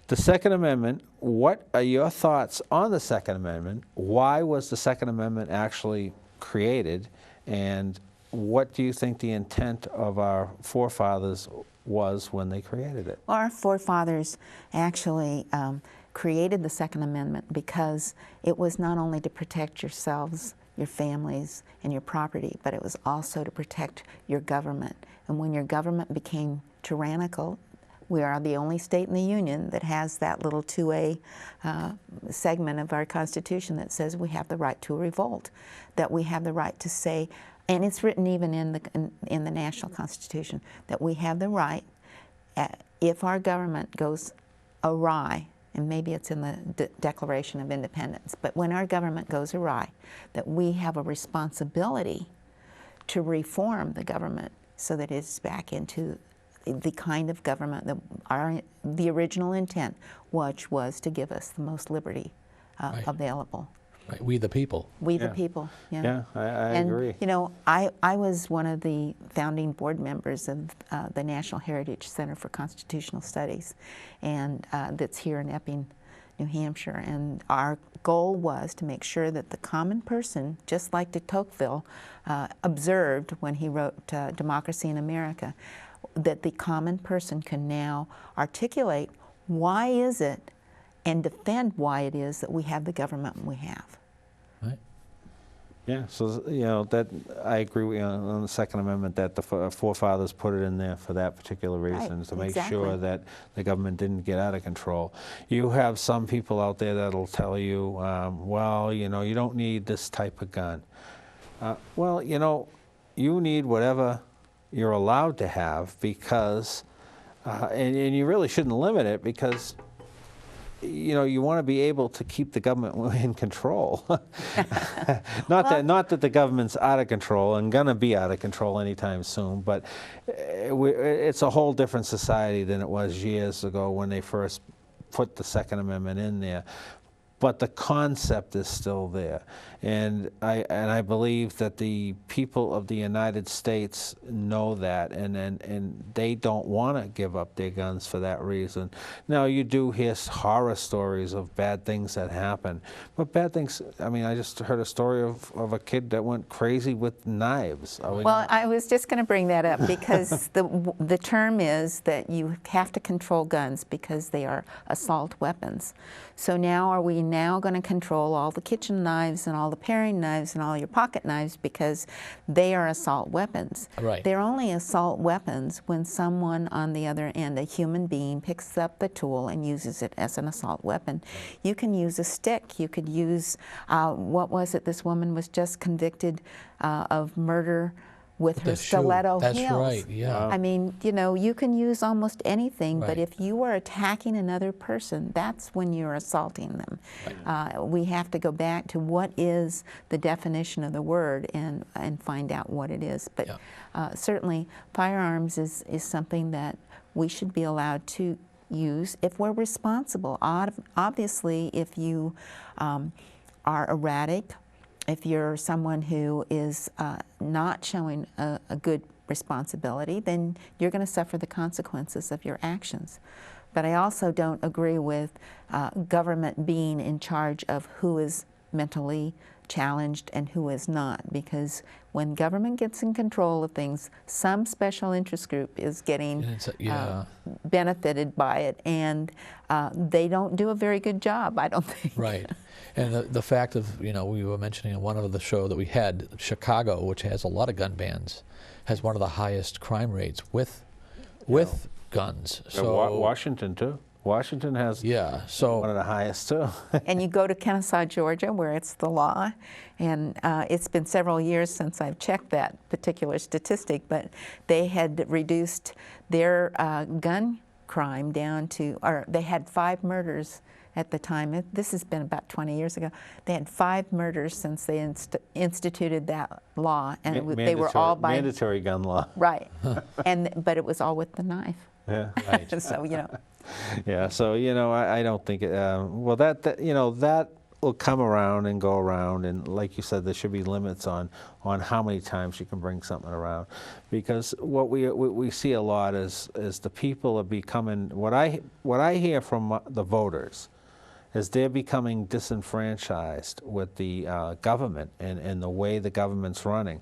Speaker 1: The Second Amendment, what are your thoughts on the Second Amendment? Why was the Second Amendment actually created? And what do you think the intent of our forefathers was when they created it?
Speaker 2: Our forefathers actually created the Second Amendment because it was not only to protect yourselves your families, and your property, but it was also to protect your government. And when your government became tyrannical, we are the only state in the Union that has that little 2A segment of our Constitution that says we have the right to revolt, that we have the right to say, and it's written even in the National Constitution, that we have the right, if our government goes awry, and maybe it's in the Declaration of Independence, but when our government goes awry, that we have a responsibility to reform the government so that it's back into the kind of government that the original intent, which was to give us the most liberty available.
Speaker 3: Right. We the people.
Speaker 2: We the people, yeah.
Speaker 1: Yeah, I agree.
Speaker 2: You know, I was one of the founding board members of the National Heritage Center for Constitutional Studies, and that's here in Epping, New Hampshire. And our goal was to make sure that the common person, just like de Tocqueville observed when he wrote Democracy in America, that the common person can now articulate why is it and defend why it is that we have the government we have.
Speaker 3: Right.
Speaker 1: Yeah, so, you know, that I agree with you on the Second Amendment, that the forefathers put it in there for that particular reason,
Speaker 2: Right,
Speaker 1: to make
Speaker 2: exactly.
Speaker 1: sure that the government didn't get out of control. You have some people out there that'll tell you, well, you know, you don't need this type of gun. Well, you know, you need whatever you're allowed to have, because, and you really shouldn't limit it, because you know, you want to be able to keep the government in control. Not that the government's out of control and going to be out of control anytime soon, but it's a whole different society than it was years ago when they first put the Second Amendment in there. But the concept is still there, and I believe that the people of the United States know that, and they don't want to give up their guns for that reason. Now, you do hear horror stories of bad things that happen, but bad things, I mean, I just heard a story of a kid that went crazy with knives.
Speaker 2: Well, I was just going to bring that up, because the term is that you have to control guns because they are assault weapons. So now, are we now going to control all the kitchen knives and all the paring knives and all your pocket knives because they are assault weapons?
Speaker 3: Right.
Speaker 2: They're only assault weapons when someone on the other end, a human being, picks up the tool and uses it as an assault weapon. You can use a stick. You could use, what was it? This woman was just convicted of murder with her stiletto heels.
Speaker 3: That's right, yeah.
Speaker 2: I mean, you know, you can use almost anything,
Speaker 3: Right.
Speaker 2: but if you are attacking another person, that's when you're assaulting them. Right. We have to go back to what is the definition of the word and find out what it is. But certainly, firearms is something that we should be allowed to use if we're responsible. Obviously, if you are erratic, if you're someone who is not showing a good responsibility, then you're going to suffer the consequences of your actions. But I also don't agree with government being in charge of who is mentally challenged and who is not, because when government gets in control of things, some special interest group is getting benefited by it, and they don't do a very good job, I don't think.
Speaker 3: Right. And the fact of, you know, we were mentioning in one of the show that we had, Chicago, which has a lot of gun bans, has one of the highest crime rates with guns. So
Speaker 1: Washington too. Washington has one of the highest too.
Speaker 2: And you go to Kennesaw, Georgia, where it's the law, and it's been several years since I've checked that particular statistic, but they had reduced their gun crime down to, or they had 5 murders at the time. This has been about 20 years ago. They had 5 murders since they instituted that law, and they were all by
Speaker 1: mandatory gun law.
Speaker 2: Right, but it was all with the knife.
Speaker 1: Yeah,
Speaker 3: right.
Speaker 2: So you know.
Speaker 1: Yeah, so you know, I don't think it. Well, that you know, that will come around and go around, and like you said, there should be limits on how many times you can bring something around, because what we see a lot is the people are becoming, what I hear from the voters is they're becoming disenfranchised with the government and the way the government's running.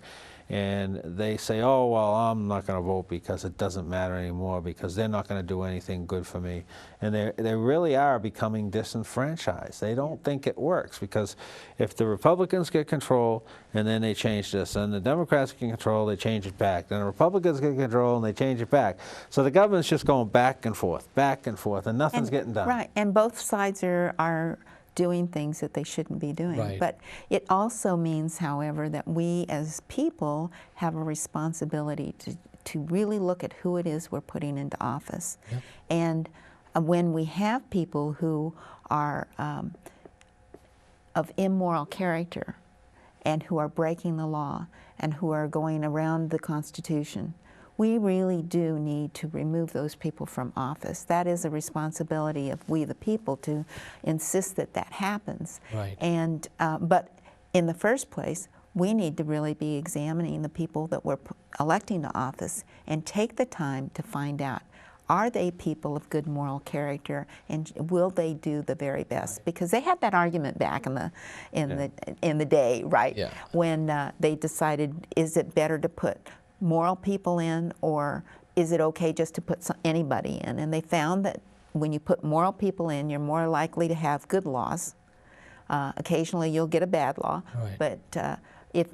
Speaker 1: and they say, oh, well, I'm not going to vote because it doesn't matter anymore, because they're not going to do anything good for me. And they really are becoming disenfranchised. They don't think it works, because if the Republicans get control and then they change this, and the Democrats get control, they change it back. Then the Republicans get control and they change it back. So the government's just going back and forth, and nothing's getting done.
Speaker 2: Right, and both sides are doing things that they shouldn't be doing.
Speaker 3: Right.
Speaker 2: But it also means, however, that we as people have a responsibility to really look at who it is we're putting into office.
Speaker 3: Yep.
Speaker 2: And when we have people who are of immoral character and who are breaking the law and who are going around the Constitution, we really do need to remove those people from office. That is a responsibility of we the people to insist that that happens.
Speaker 3: Right.
Speaker 2: And but in the first place, we need to really be examining the people that we're electing to office and take the time to find out, are they people of good moral character, and will they do the very best? Because they had that argument back in the day, right?
Speaker 3: Yeah.
Speaker 2: When they decided, is it better to put moral people in, or is it okay just to put anybody in? And they found that when you put moral people in, you're more likely to have good laws. Occasionally you'll get a bad law,
Speaker 3: Right.
Speaker 2: but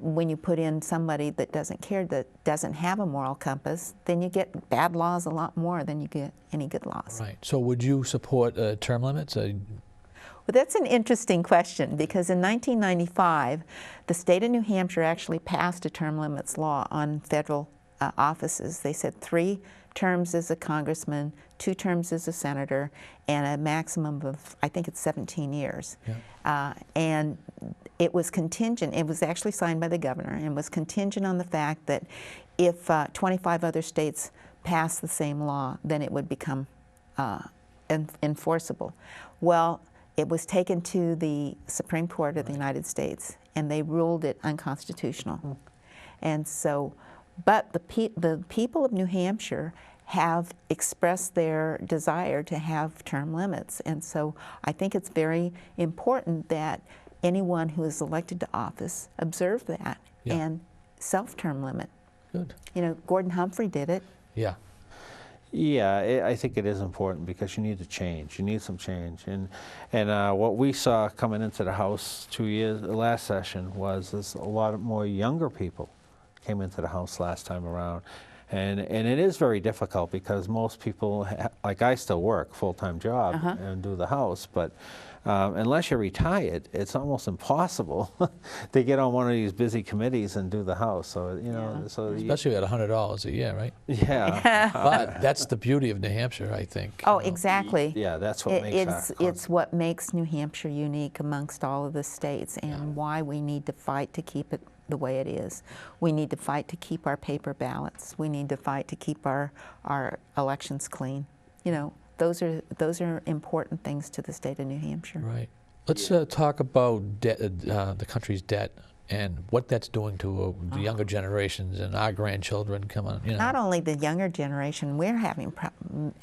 Speaker 2: when you put in somebody that doesn't care, that doesn't have a moral compass, then you get bad laws a lot more than you get any good laws.
Speaker 3: Right. So would you support term limits?
Speaker 2: Well, that's an interesting question, because in 1995, the state of New Hampshire actually passed a term limits law on federal offices. They said 3 terms as a congressman, 2 terms as a senator, and a maximum of, I think it's 17 years.
Speaker 3: Yeah.
Speaker 2: And it was contingent. It was actually signed by the governor, and was contingent on the fact that if 25 other states passed the same law, then it would become enforceable. Well, it was taken to the Supreme Court of the United States, and they ruled it unconstitutional. And so, but the people of New Hampshire have expressed their desire to have term limits. And so I think it's very important that anyone who is elected to office observe that and self-term limit.
Speaker 3: Good.
Speaker 2: You know, Gordon Humphrey did it.
Speaker 3: Yeah.
Speaker 1: Yeah, I think it is important, because you need to change. You need some change, and what we saw coming into the House last session was a lot more younger people came into the House last time around, and it is very difficult, because most people, like I still work full-time job and do the House, but unless you're retired, it's almost impossible to get on one of these busy committees and do the House. So
Speaker 3: Especially at $100 a year, right?
Speaker 1: Yeah.
Speaker 3: But that's the beauty of New Hampshire, I think.
Speaker 2: Oh, exactly.
Speaker 1: Yeah, that's what makes
Speaker 2: it's what makes New Hampshire unique amongst all of the states, and why we need to fight to keep it the way it is. We need to fight to keep our paper ballots. We need to fight to keep our elections clean. You know, those are important things to the state of New Hampshire.
Speaker 3: Right. Let's talk about the country's debt and what that's doing to the younger generations and our grandchildren coming. You know.
Speaker 2: Not only the younger generation, we're having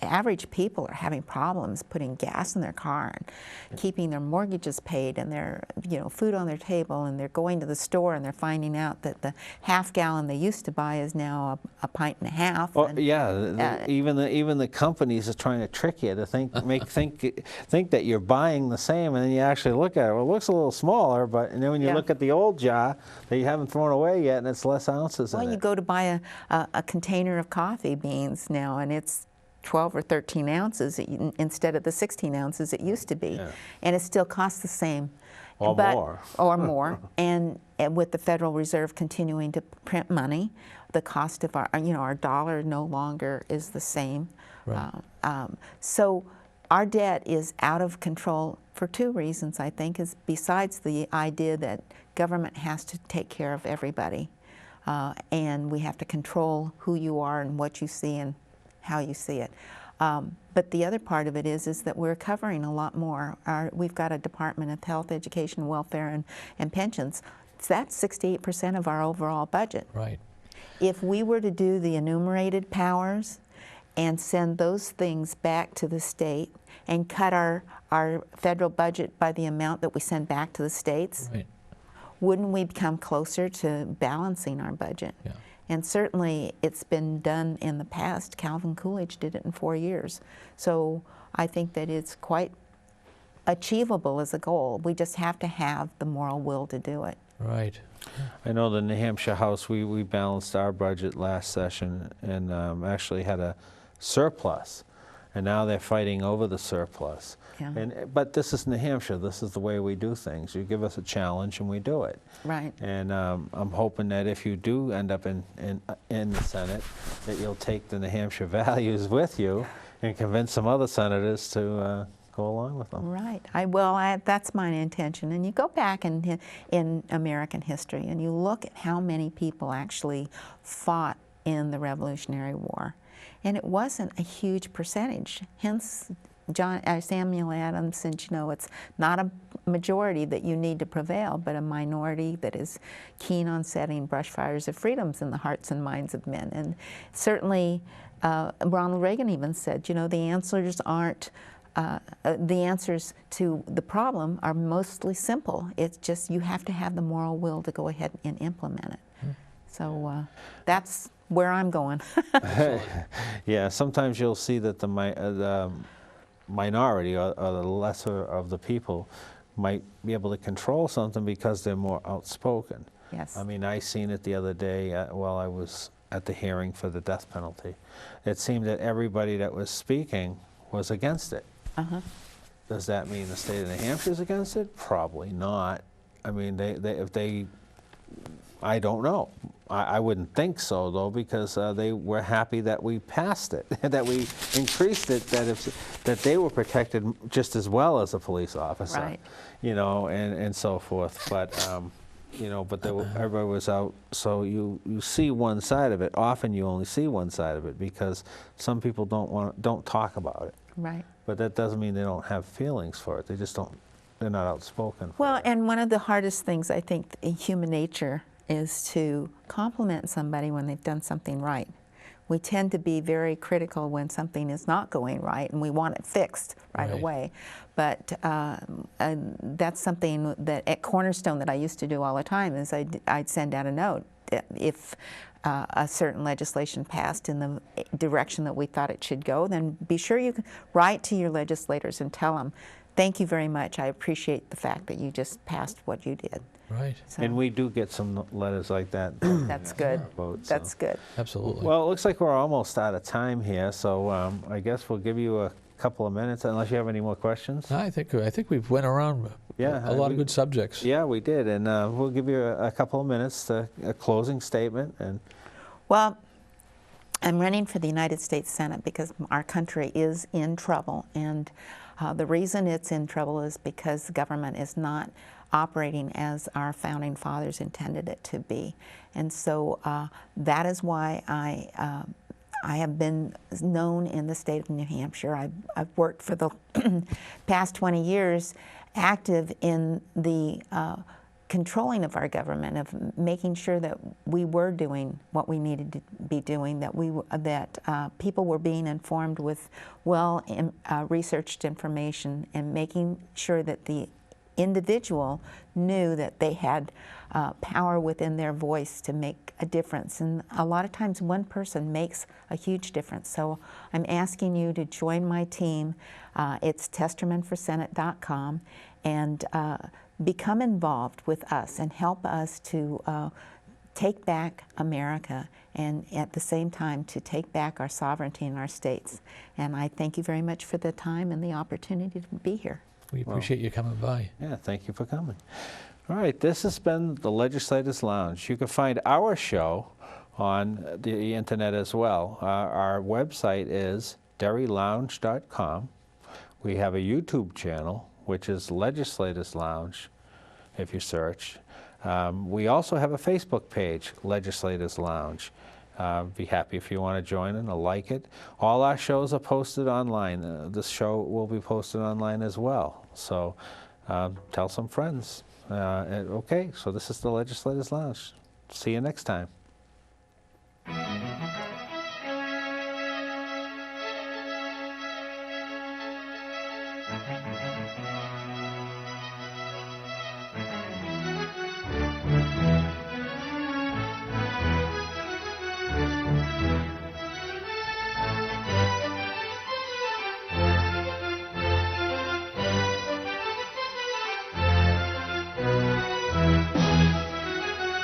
Speaker 2: average people are having problems putting gas in their car and keeping their mortgages paid, and their food on their table, and they're going to the store and they're finding out that the half gallon they used to buy is now a pint and a half.
Speaker 1: Oh,
Speaker 2: and,
Speaker 1: yeah, even the companies are trying to trick you to think that you're buying the same, and then you actually look at it. Well, it looks a little smaller, but then when you look at the old jar that you haven't thrown away yet, and it's less ounces in it.
Speaker 2: Well, you go to buy a container of coffee beans now, and it's 12 or 13 ounces instead of the 16 ounces it used to be. Yeah. And it still costs the same.
Speaker 1: Or more.
Speaker 2: Or more. And with the Federal Reserve continuing to print money, the cost of our dollar no longer is the same.
Speaker 3: Right.
Speaker 2: So our debt is out of control for 2 reasons, I think, is besides the idea that government has to take care of everybody, and we have to control who you are and what you see and how you see it. But the other part of it is that we're covering a lot more. We've got a Department of Health, Education, Welfare, and Pensions. So that's 68% of our overall budget.
Speaker 3: Right.
Speaker 2: If we were to do the enumerated powers and send those things back to the state and cut our federal budget by the amount that we send back to the states,
Speaker 3: right.
Speaker 2: wouldn't we become closer to balancing our budget?
Speaker 3: Yeah.
Speaker 2: And certainly it's been done in the past. Calvin Coolidge did it in 4 years. So I think that it's quite achievable as a goal. We just have to have the moral will to do it.
Speaker 3: Right.
Speaker 1: I know the New Hampshire House, we balanced our budget last session and actually had a surplus. And now they're fighting over the surplus.
Speaker 2: Yeah.
Speaker 1: But this is New Hampshire. This is the way we do things. You give us a challenge and we do it.
Speaker 2: Right.
Speaker 1: And I'm hoping that if you do end up in the Senate, that you'll take the New Hampshire values with you and convince some other senators to go along with them.
Speaker 2: Right. That's my intention. And you go back in American history and you look at how many people actually fought in the Revolutionary War. And it wasn't a huge percentage. Hence, Samuel Adams said, you know, it's not a majority that you need to prevail, but a minority that is keen on setting brush fires of freedoms in the hearts and minds of men. And certainly, Ronald Reagan even said, you know, the answers to the problem are mostly simple. It's just you have to have the moral will to go ahead and implement it. So that's where I'm going.
Speaker 1: Yeah, sometimes you'll see that the minority or the lesser of the people might be able to control something because they're more outspoken.
Speaker 2: Yes.
Speaker 1: I mean, I seen it the other day while I was at the hearing for the death penalty. It seemed that everybody that was speaking was against it.
Speaker 2: Uh-huh.
Speaker 1: Does that mean the state of New Hampshire is against it? Probably not. I mean, I don't know. I wouldn't think so, though, because they were happy that we passed it, that we increased it, that they were protected just as well as a police officer,
Speaker 2: Right.
Speaker 1: you know, and so forth. But you know, but everybody was out, so you see one side of it. Often you only see one side of it because some people don't talk about it.
Speaker 2: Right.
Speaker 1: But that doesn't mean they don't have feelings for it. They just don't. They're not outspoken.
Speaker 2: Well, and one of the hardest things I think in human nature is to compliment somebody when they've done something right. We tend to be very critical when something is not going right and we want it fixed right away. But that's something that at Cornerstone that I used to do all the time is I'd send out a note if a certain legislation passed in the direction that we thought it should go, then be sure you write to your legislators and tell them, thank you very much. I appreciate the fact that you just passed what you did.
Speaker 3: Right.
Speaker 2: So
Speaker 1: And we do get some letters like that.
Speaker 2: that's good.
Speaker 1: Vote,
Speaker 2: That's
Speaker 1: so.
Speaker 2: good.
Speaker 3: Absolutely.
Speaker 1: Well, it looks like we're almost out of time here, so I guess we'll give you a couple of minutes, unless you have any more questions.
Speaker 3: I think we've went around
Speaker 1: Yeah,
Speaker 3: a lot of good subjects.
Speaker 1: Yeah, we did, and we'll give you a couple of minutes to a closing statement. And
Speaker 2: Well, I'm running for the United States Senate because our country is in trouble, and the reason it's in trouble is because the government is not operating as our founding fathers intended it to be. And so that is why I have been known in the state of New Hampshire. I've worked for the past 20 years active in the controlling of our government, of making sure that we were doing what we needed to be doing, that people were being informed with researched information, and making sure that the individual knew that they had power within their voice to make a difference. And a lot of times one person makes a huge difference. So I'm asking you to join my team. It's testermanforsenate.com, and become involved with us and help us to take back America, and at the same time to take back our sovereignty in our states. And I thank you very much for the time and the opportunity to be here.
Speaker 3: We appreciate you coming by.
Speaker 1: yeah, thank you for coming. All right, this has been the Legislators Lounge. You can find our show on the internet as well. Our website is derrylounge.com. We have a YouTube channel, which is Legislators Lounge, if you search. We also have a Facebook page, Legislators Lounge. Be happy if you want to join and like it. All our shows are posted online. This show will be posted online as well. So tell some friends. Okay, so this is the Legislators Lounge. See you next time.